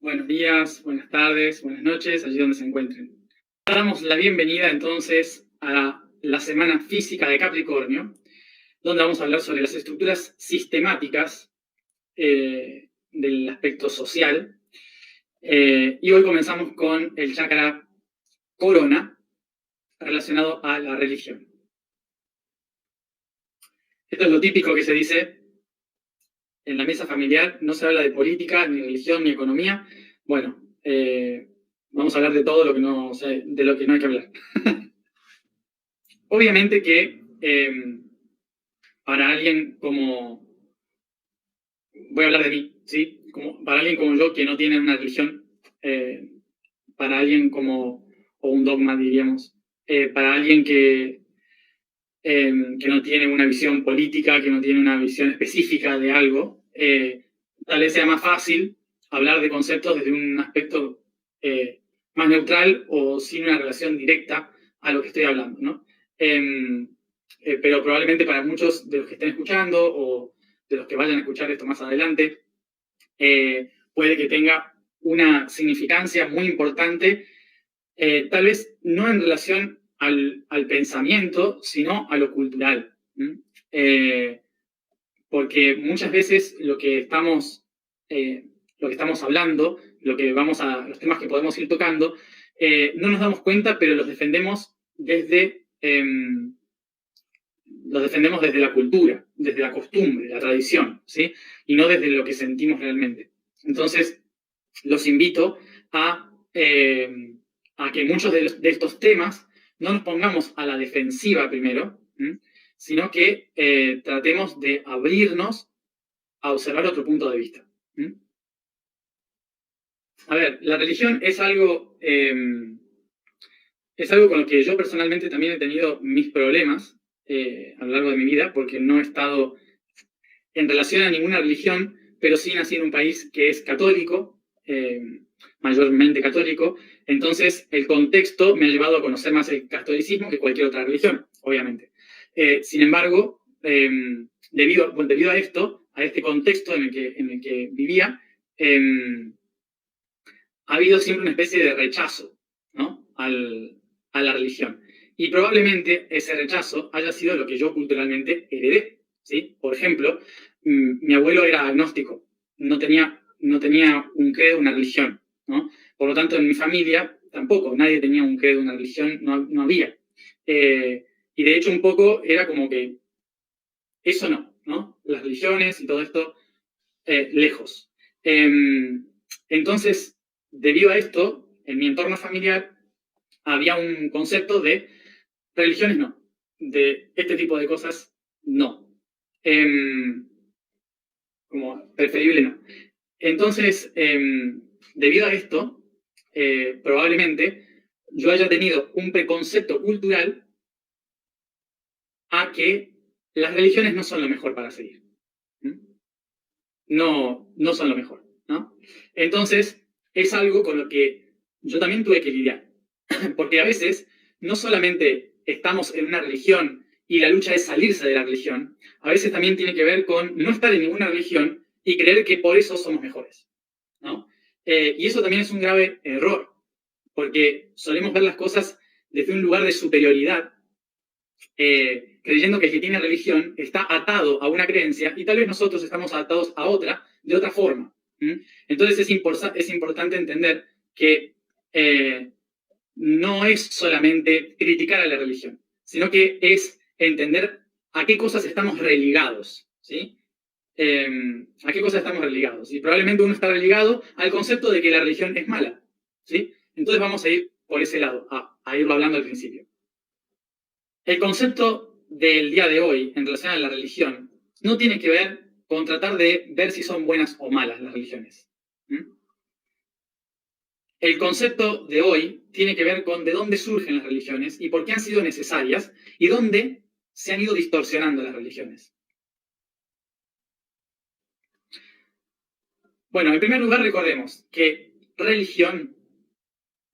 Buenos días, buenas tardes, buenas noches, allí donde se encuentren. Damos la bienvenida entonces a la Semana Física de Capricornio, donde vamos a hablar sobre las estructuras sistemáticas del aspecto social. Y hoy comenzamos con el chakra corona, relacionado a la religión. Esto es lo típico que se dice en la mesa familiar: no se habla de política, ni religión, ni economía. Bueno, vamos a hablar de todo lo que no, de lo que no hay que hablar. Obviamente que para alguien como, voy a hablar de mí, ¿sí? Para alguien como yo que no tiene una religión, para alguien como, o un dogma diríamos, para alguien que no tiene una visión política, que no tiene una visión específica de algo, tal vez sea más fácil hablar de conceptos desde un aspecto más neutral o sin una relación directa a lo que estoy hablando, ¿no? Pero probablemente para muchos de los que estén escuchando o de los que vayan a escuchar esto más adelante, puede que tenga una significancia muy importante, tal vez no en relación al pensamiento, sino a lo cultural. Porque muchas veces lo que estamos hablando, los temas que podemos ir tocando, no nos damos cuenta, pero los defendemos desde la cultura, desde la costumbre, la tradición, ¿sí? Y no desde lo que sentimos realmente. Entonces, los invito a que muchos de estos temas no nos pongamos a la defensiva primero, sino que tratemos de abrirnos a observar otro punto de vista. A ver, la religión es algo con lo que yo personalmente también he tenido mis problemas a lo largo de mi vida, porque no he estado en relación a ninguna religión, pero sí nací en un país que es católico, mayormente católico. Entonces el contexto me ha llevado a conocer más el catolicismo que cualquier otra religión, obviamente. Sin embargo, debido a esto, a este contexto en el que vivía, ha habido siempre una especie de rechazo, ¿no? A la religión. Y probablemente ese rechazo haya sido lo que yo culturalmente heredé, ¿sí? Por ejemplo, mi abuelo era agnóstico, no tenía un credo, una religión, ¿no? Por lo tanto, en mi familia tampoco, nadie tenía un credo, una religión, no había. Y de hecho un poco era como que eso ¿no? Las religiones y todo esto, lejos. Entonces, debido a esto, en mi entorno familiar había un concepto de religiones no, de este tipo de cosas no. Como preferible no. Entonces, debido a esto, probablemente yo haya tenido un preconcepto cultural a que las religiones no son lo mejor para seguir. No son lo mejor, ¿no? Entonces, es algo con lo que yo también tuve que lidiar. Porque a veces no solamente estamos en una religión y la lucha es salirse de la religión, a veces también tiene que ver con no estar en ninguna religión y creer que por eso somos mejores, ¿no? Y eso también es un grave error, porque solemos ver las cosas desde un lugar de superioridad, creyendo que el que tiene religión está atado a una creencia y tal vez nosotros estamos atados a otra de otra forma. Entonces es importante entender que no es solamente criticar a la religión, sino que es entender a qué cosas estamos religados, ¿sí? A qué cosas estamos religados. Y probablemente uno está religado al concepto de que la religión es mala, ¿sí? Entonces vamos a ir por ese lado, a irlo hablando al principio. El concepto del día de hoy en relación a la religión no tiene que ver con tratar de ver si son buenas o malas las religiones. El concepto de hoy tiene que ver con de dónde surgen las religiones y por qué han sido necesarias y dónde se han ido distorsionando las religiones. Bueno, en primer lugar recordemos que religión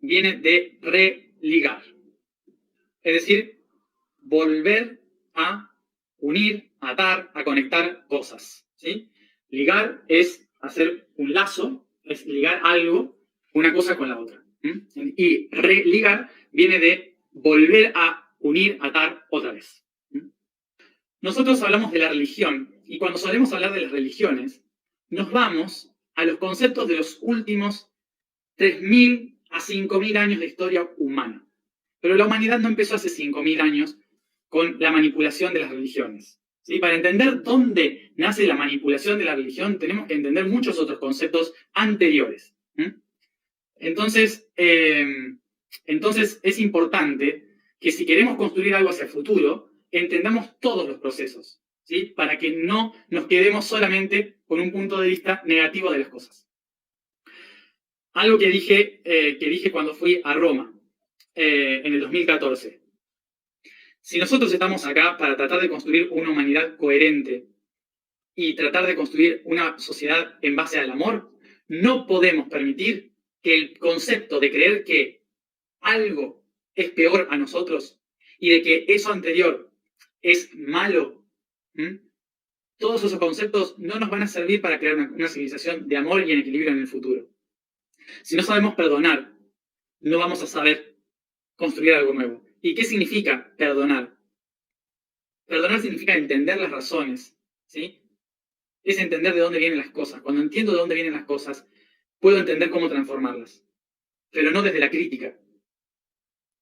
viene de religar, es decir, volver a unir, a atar, a conectar cosas, ¿sí? Ligar es hacer un lazo, es ligar algo, una cosa con la otra. Y religar viene de volver a unir, atar otra vez. Nosotros hablamos de la religión, y cuando solemos hablar de las religiones, nos vamos a los conceptos de los últimos 3.000 a 5.000 años de historia humana. Pero la humanidad no empezó hace 5.000 años con la manipulación de las religiones. ¿Sí? Para entender dónde nace la manipulación de la religión, tenemos que entender muchos otros conceptos anteriores. Entonces es importante que si queremos construir algo hacia el futuro, entendamos todos los procesos, ¿sí? Para que no nos quedemos solamente con un punto de vista negativo de las cosas. Algo que dije cuando fui a Roma en el 2014. Si nosotros estamos acá para tratar de construir una humanidad coherente y tratar de construir una sociedad en base al amor, no podemos permitir que el concepto de creer que algo es peor a nosotros y de que eso anterior es malo, todos esos conceptos no nos van a servir para crear una civilización de amor y en equilibrio en el futuro. Si no sabemos perdonar, no vamos a saber construir algo nuevo. ¿Y qué significa perdonar? Perdonar significa entender las razones, ¿sí? Es entender de dónde vienen las cosas. Cuando entiendo de dónde vienen las cosas, puedo entender cómo transformarlas. Pero no desde la crítica,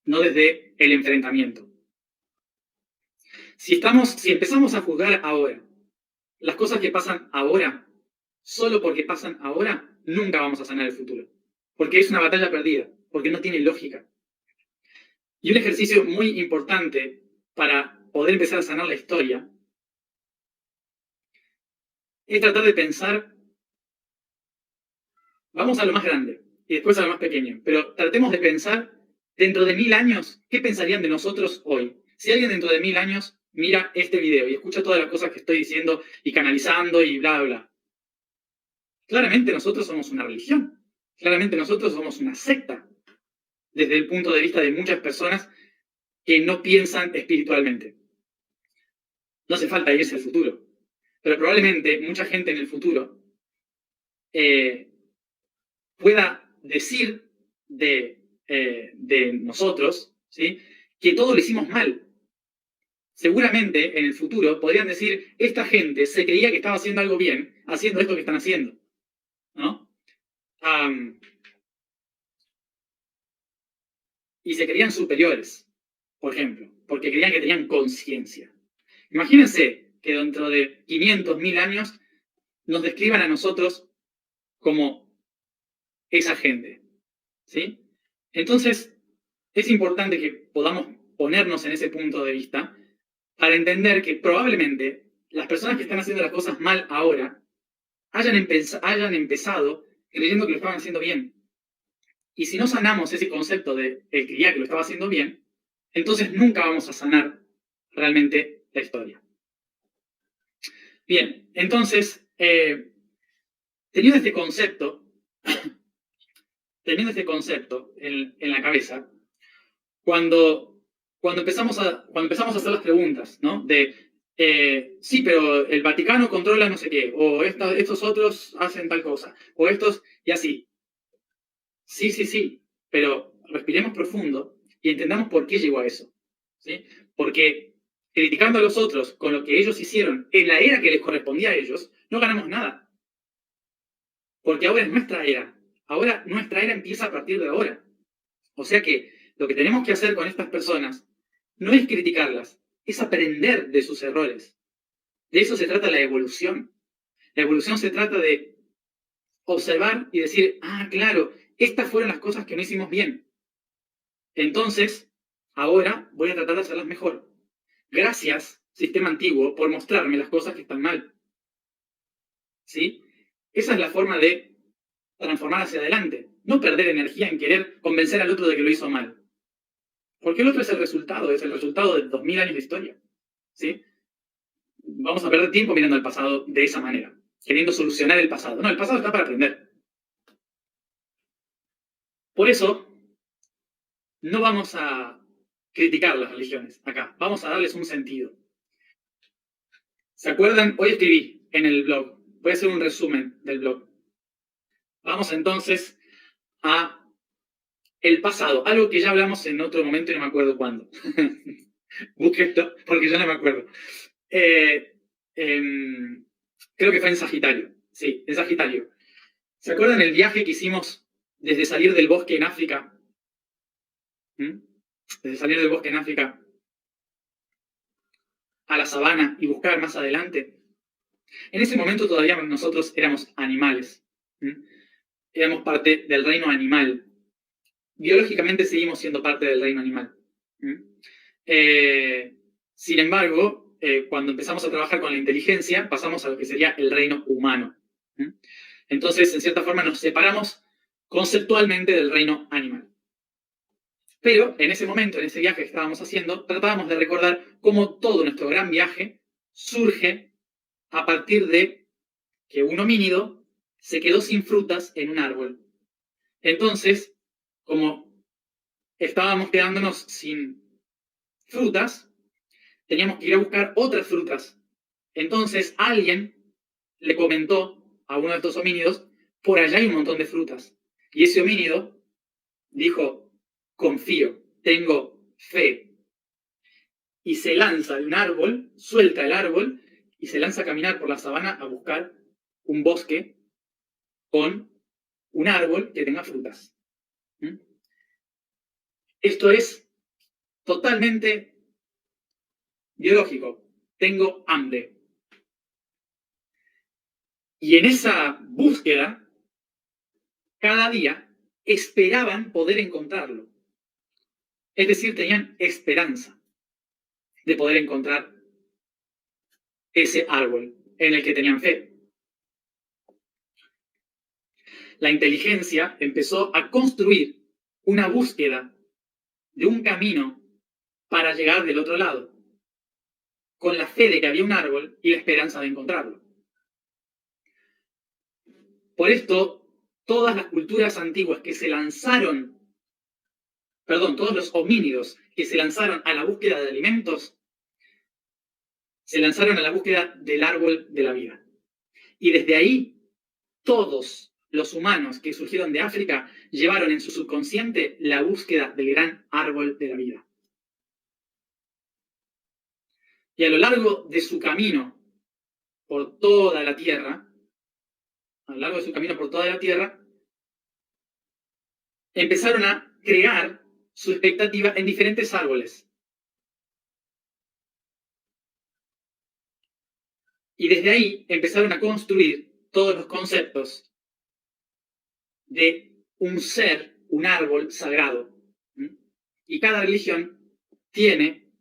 no desde el enfrentamiento. Si empezamos a juzgar ahora las cosas que pasan ahora, solo porque pasan ahora, nunca vamos a sanar el futuro. Porque es una batalla perdida, porque no tiene lógica. Y un ejercicio muy importante para poder empezar a sanar la historia es tratar de pensar, vamos a lo más grande y después a lo más pequeño, pero tratemos de pensar dentro de 1000 años, ¿qué pensarían de nosotros hoy? Si alguien dentro de 1000 años mira este video y escucha todas las cosas que estoy diciendo y canalizando y bla, bla. Claramente nosotros somos una religión. Claramente nosotros somos una secta. Desde el punto de vista de muchas personas que no piensan espiritualmente. No hace falta irse al futuro. Pero probablemente mucha gente en el futuro pueda decir de nosotros, ¿sí?, que todo lo hicimos mal. Seguramente en el futuro podrían decir, esta gente se creía que estaba haciendo algo bien, haciendo esto que están haciendo, ¿no? Y se creían superiores, por ejemplo, porque creían que tenían conciencia. Imagínense que dentro de 500, 1000 años nos describan a nosotros como esa gente, ¿sí? Entonces, es importante que podamos ponernos en ese punto de vista para entender que probablemente las personas que están haciendo las cosas mal ahora hayan empezado creyendo que lo estaban haciendo bien. Y si no sanamos ese concepto de el que creía que lo estaba haciendo bien, entonces nunca vamos a sanar realmente la historia. Bien, entonces, teniendo este concepto en la cabeza, cuando empezamos a hacer las preguntas, ¿no? Sí, pero el Vaticano controla no sé qué, o estos otros hacen tal cosa, o estos, y así. Sí, pero respiremos profundo y entendamos por qué llegó a eso, ¿sí? Porque criticando a los otros con lo que ellos hicieron en la era que les correspondía a ellos, no ganamos nada. Porque ahora es nuestra era. Ahora nuestra era empieza a partir de ahora. O sea que lo que tenemos que hacer con estas personas no es criticarlas, es aprender de sus errores. De eso se trata la evolución. La evolución se trata de observar y decir, claro, estas fueron las cosas que no hicimos bien. Entonces, ahora voy a tratar de hacerlas mejor. Gracias, sistema antiguo, por mostrarme las cosas que están mal. ¿Sí? Esa es la forma de transformar hacia adelante. No perder energía en querer convencer al otro de que lo hizo mal. Porque el otro es el resultado de 2000 años de historia. ¿Sí? Vamos a perder tiempo mirando al pasado de esa manera, queriendo solucionar el pasado. No, el pasado está para aprender. Por eso, no vamos a criticar las religiones acá. Vamos a darles un sentido. ¿Se acuerdan? Hoy escribí en el blog. Voy a hacer un resumen del blog. Vamos entonces a el pasado, algo que ya hablamos en otro momento y no me acuerdo cuándo. Busque esto, porque yo no me acuerdo. Creo que fue en Sagitario. Sí, en Sagitario. ¿Se acuerdan el viaje que hicimos desde salir del bosque en África? Desde salir del bosque en África a la sabana y buscar más adelante. En ese momento todavía nosotros éramos animales. Éramos parte del reino animal. Biológicamente seguimos siendo parte del reino animal. Sin embargo, cuando empezamos a trabajar con la inteligencia, pasamos a lo que sería el reino humano. Entonces, en cierta forma, nos separamos conceptualmente del reino animal. Pero en ese momento, en ese viaje que estábamos haciendo, tratábamos de recordar cómo todo nuestro gran viaje surge a partir de que un homínido se quedó sin frutas en un árbol. Entonces, como estábamos quedándonos sin frutas, teníamos que ir a buscar otras frutas. Entonces alguien le comentó a uno de estos homínidos, por allá hay un montón de frutas. Y ese homínido dijo, confío, tengo fe. Y se lanza de un árbol, suelta el árbol y se lanza a caminar por la sabana a buscar un bosque con un árbol que tenga frutas. Esto es totalmente biológico. Tengo hambre. Y en esa búsqueda, cada día esperaban poder encontrarlo. Es decir, tenían esperanza de poder encontrar ese árbol en el que tenían fe. La inteligencia empezó a construir una búsqueda de un camino para llegar del otro lado, con la fe de que había un árbol y la esperanza de encontrarlo. Por esto, todas las culturas antiguas que se lanzaron, todos los homínidos que se lanzaron a la búsqueda de alimentos, se lanzaron a la búsqueda del árbol de la vida. Y desde ahí, todos los humanos que surgieron de África llevaron en su subconsciente la búsqueda del gran árbol de la vida. Y a lo largo de su camino por toda la tierra, empezaron a crear su expectativa en diferentes árboles. Y desde ahí empezaron a construir todos los conceptos de un ser, un árbol sagrado. Y cada religión tiene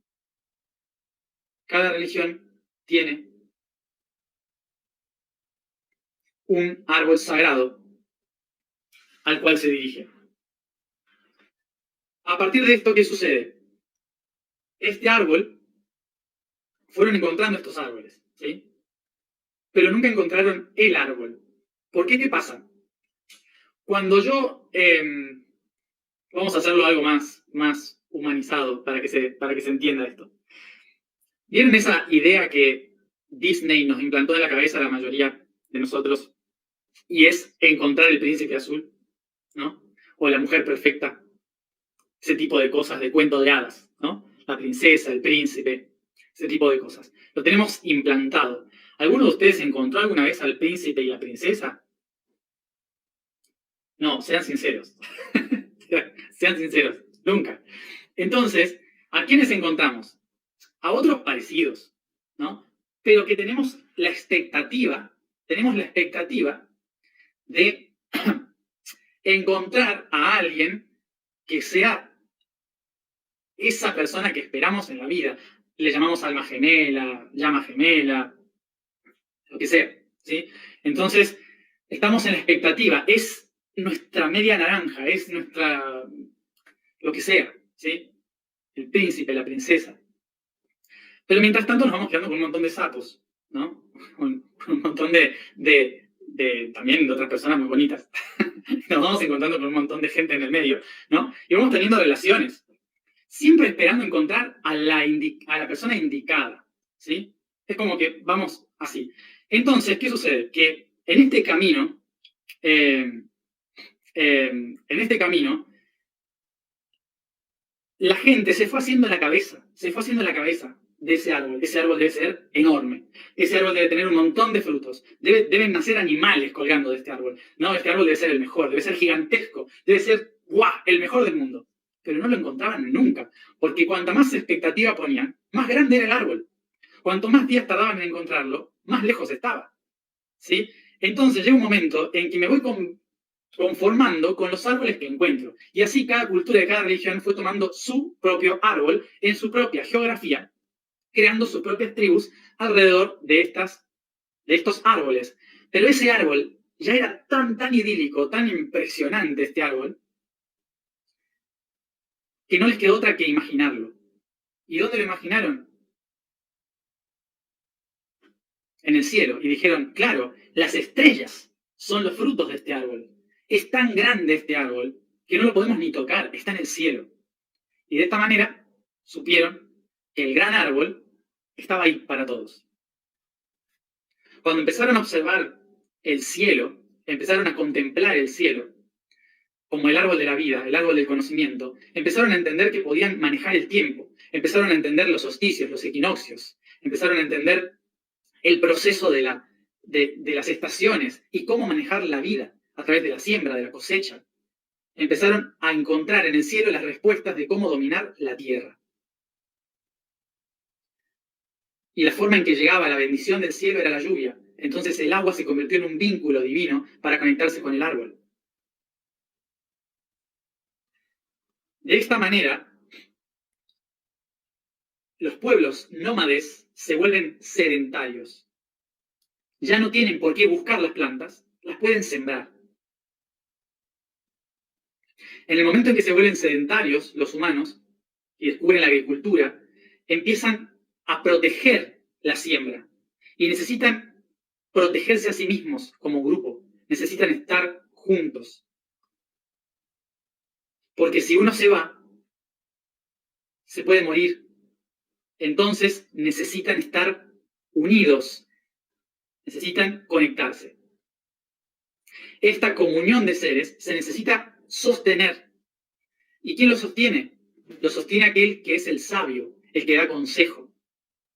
un árbol sagrado al cual se dirige. A partir de esto, ¿qué sucede? Este árbol, fueron encontrando estos árboles, ¿sí? Pero nunca encontraron el árbol. ¿Por qué? ¿Qué pasa? Cuando yo, vamos a hacerlo algo más humanizado para que se entienda esto. ¿Vieron esa idea que Disney nos implantó en la cabeza a la mayoría de nosotros? Y es encontrar el príncipe azul, ¿no? O la mujer perfecta. Ese tipo de cosas de cuento de hadas, ¿no? La princesa, el príncipe, ese tipo de cosas. Lo tenemos implantado. ¿Alguno de ustedes encontró alguna vez al príncipe y la princesa? No, sean sinceros. Sean sinceros, nunca. Entonces, ¿a quiénes encontramos? A otros parecidos, ¿no? Pero que tenemos la expectativa de encontrar a alguien que sea esa persona que esperamos en la vida. Le llamamos alma gemela, llama gemela, lo que sea, ¿sí? Entonces, estamos en la expectativa. Es nuestra media naranja, es nuestra, lo que sea, ¿sí? El príncipe, la princesa. Pero mientras tanto nos vamos quedando con un montón de sapos, ¿no? Con un montón también de otras personas muy bonitas. Nos vamos encontrando con un montón de gente en el medio, ¿no? Y vamos teniendo relaciones, siempre esperando encontrar a la persona indicada, ¿sí? Es como que vamos así. Entonces, ¿qué sucede? Que en este camino en este camino, la gente se fue haciendo la cabeza de ese árbol. Ese árbol debe ser enorme. Ese árbol debe tener un montón de frutos. Deben nacer animales colgando de este árbol. No, este árbol debe ser el mejor, debe ser gigantesco, debe ser, ¡guau!, el mejor del mundo. Pero no lo encontraban nunca, porque cuanta más expectativa ponían, más grande era el árbol. Cuanto más días tardaban en encontrarlo, más lejos estaba. ¿Sí? Entonces llega un momento en que me voy conformando con los árboles que encuentro. Y así cada cultura y cada religión fue tomando su propio árbol en su propia geografía, creando sus propias tribus alrededor de estos árboles. Pero ese árbol ya era tan idílico, tan impresionante este árbol, que no les quedó otra que imaginarlo. ¿Y dónde lo imaginaron? En el cielo. Y dijeron, claro, las estrellas son los frutos de este árbol. Es tan grande este árbol que no lo podemos ni tocar, está en el cielo. Y de esta manera supieron que el gran árbol estaba ahí para todos. Cuando empezaron a observar el cielo, empezaron a contemplar el cielo como el árbol de la vida, el árbol del conocimiento, empezaron a entender que podían manejar el tiempo, empezaron a entender los solsticios, los equinoccios, empezaron a entender el proceso de las estaciones y cómo manejar la vida a través de la siembra, de la cosecha. Empezaron a encontrar en el cielo las respuestas de cómo dominar la tierra. Y la forma en que llegaba la bendición del cielo era la lluvia. Entonces el agua se convirtió en un vínculo divino para conectarse con el árbol. De esta manera, los pueblos nómades se vuelven sedentarios. Ya no tienen por qué buscar las plantas, las pueden sembrar. En el momento en que se vuelven sedentarios los humanos y descubren la agricultura, empiezan a proteger la siembra y necesitan protegerse a sí mismos como grupo, necesitan estar juntos. Porque si uno se va, se puede morir. Entonces necesitan estar unidos, necesitan conectarse. Esta comunión de seres se necesita sostener. ¿Y quién lo sostiene? Lo sostiene aquel que es el sabio, el que da consejo,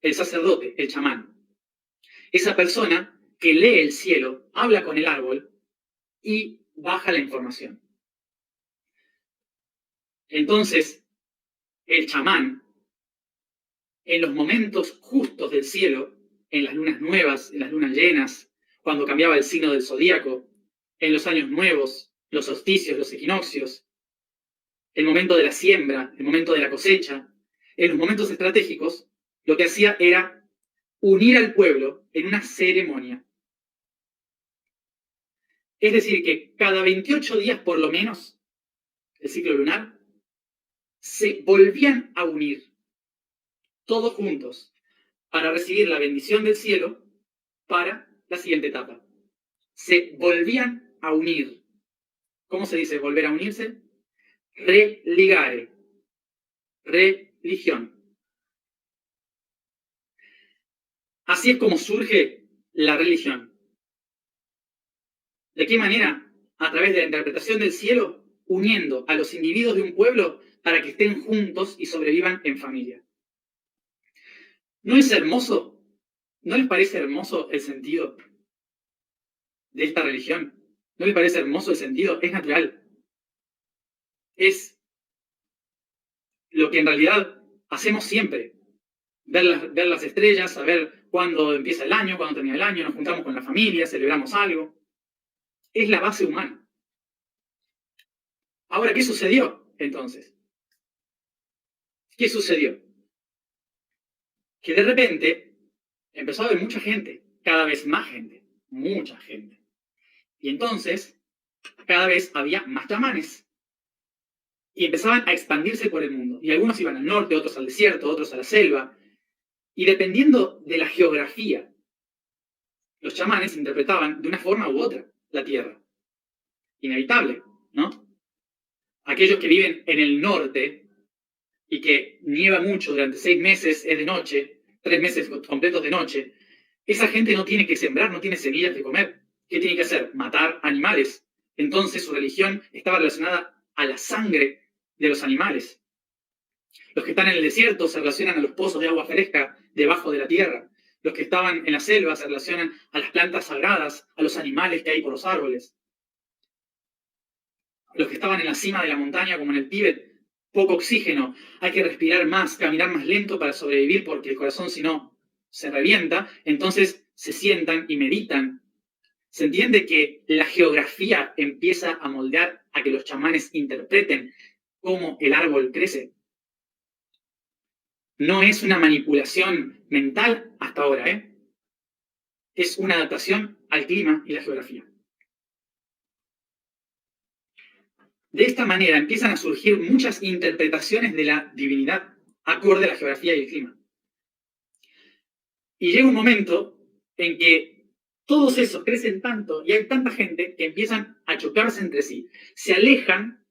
el sacerdote, el chamán. Esa persona que lee el cielo, habla con el árbol y baja la información. Entonces, el chamán, en los momentos justos del cielo, en las lunas nuevas, en las lunas llenas, cuando cambiaba el signo del zodíaco, en los años nuevos, los solsticios, los equinoccios, el momento de la siembra, el momento de la cosecha, en los momentos estratégicos, lo que hacía era unir al pueblo en una ceremonia. Es decir, que cada 28 días por lo menos, el ciclo lunar, se volvían a unir todos juntos para recibir la bendición del cielo para la siguiente etapa. Se volvían a unir. ¿Cómo se dice volver a unirse? Religare. Religión. Así es como surge la religión. ¿De qué manera? A través de la interpretación del cielo, uniendo a los individuos de un pueblo para que estén juntos y sobrevivan en familia. ¿No es hermoso? ¿No les parece hermoso el sentido de esta religión? ¿No les parece hermoso el sentido? Es natural. Es lo que en realidad hacemos siempre. Ver las estrellas, saber cuándo empieza el año, cuándo termina el año, nos juntamos con la familia, celebramos algo. Es la base humana. Ahora, ¿qué sucedió entonces? ¿Qué sucedió? Que de repente empezó a haber mucha gente, cada vez más gente, mucha gente. Y entonces, cada vez había más chamanes. Y empezaban a expandirse por el mundo. Y algunos iban al norte, otros al desierto, otros a la selva. Y dependiendo de la geografía, los chamanes interpretaban de una forma u otra la tierra. Inevitable, ¿no? Aquellos que viven en el norte y que nieva mucho durante 6 meses, es de noche, 3 meses completos de noche, esa gente no tiene que sembrar, no tiene semillas de comer. ¿Qué tiene que hacer? Matar animales Entonces su religión estaba relacionada a la sangre de los animales. Los que están en el desierto se relacionan a los pozos de agua fresca debajo de la tierra. Los que estaban en la selva se relacionan a las plantas sagradas, a los animales que hay por los árboles. Los que estaban en la cima de la montaña, como en el Tíbet, poco oxígeno, hay que respirar más, caminar más lento para sobrevivir porque el corazón si no se revienta, entonces se sientan y meditan. Se entiende que la geografía empieza a moldear a que los chamanes interpreten cómo el árbol crece. No es una manipulación mental hasta ahora, ¿eh? Es una adaptación al clima y la geografía. De esta manera empiezan a surgir muchas interpretaciones de la divinidad acorde a la geografía y el clima. Y llega un momento en que todos esos crecen tanto y hay tanta gente que empiezan a chocarse entre sí, se alejan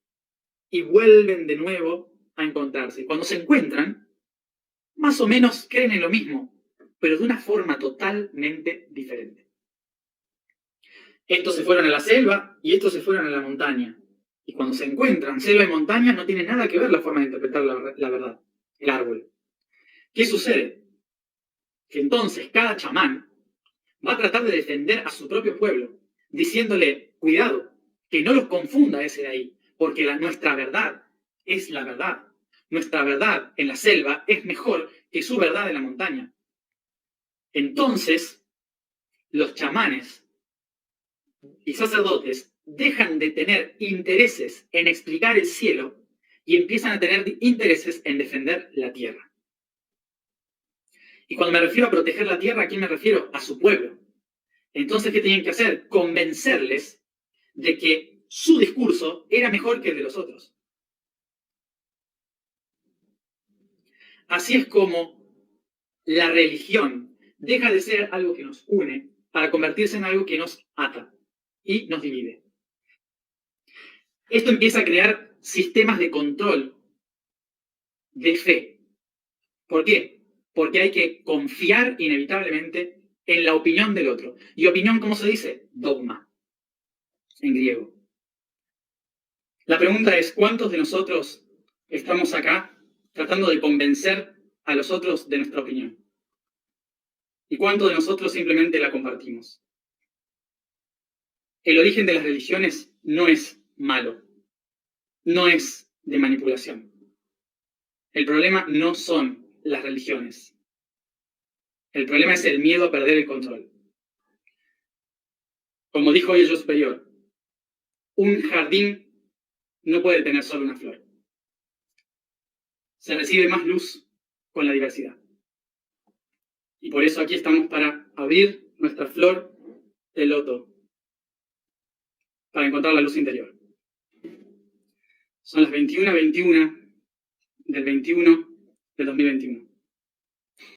y vuelven de nuevo a encontrarse. Cuando se encuentran, más o menos creen en lo mismo, pero de una forma totalmente diferente. Estos se fueron a la selva y estos se fueron a la montaña. Y cuando se encuentran, selva y montaña, no tiene nada que ver la forma de interpretar la verdad, el árbol. ¿Qué sucede? Que entonces cada chamán va a tratar de defender a su propio pueblo, diciéndole, cuidado, que no los confunda ese de ahí, porque nuestra verdad es la verdad. Nuestra verdad en la selva es mejor que su verdad en la montaña. Entonces, los chamanes y sacerdotes dejan de tener intereses en explicar el cielo y empiezan a tener intereses en defender la tierra. Y cuando me refiero a proteger la tierra, ¿a quién me refiero? A su pueblo. Entonces, ¿qué tenían que hacer? Convencerles de que su discurso era mejor que el de los otros. Así es como la religión deja de ser algo que nos une para convertirse en algo que nos ata y nos divide. Esto empieza a crear sistemas de control de fe. ¿Por qué? Porque hay que confiar inevitablemente en la opinión del otro. ¿Y opinión cómo se dice? Dogma, en griego. La pregunta es, ¿cuántos de nosotros estamos acá tratando de convencer a los otros de nuestra opinión? ¿Y cuántos de nosotros simplemente la compartimos? El origen de las religiones no es malo, no es de manipulación. El problema no son las religiones. El problema es el miedo a perder el control. Como dijo hoy el yo superior, un jardín no puede tener solo una flor. Se recibe más luz con la diversidad. Y por eso aquí estamos para abrir nuestra flor de loto, para encontrar la luz interior. Son las 21:21 del 21 del 2021.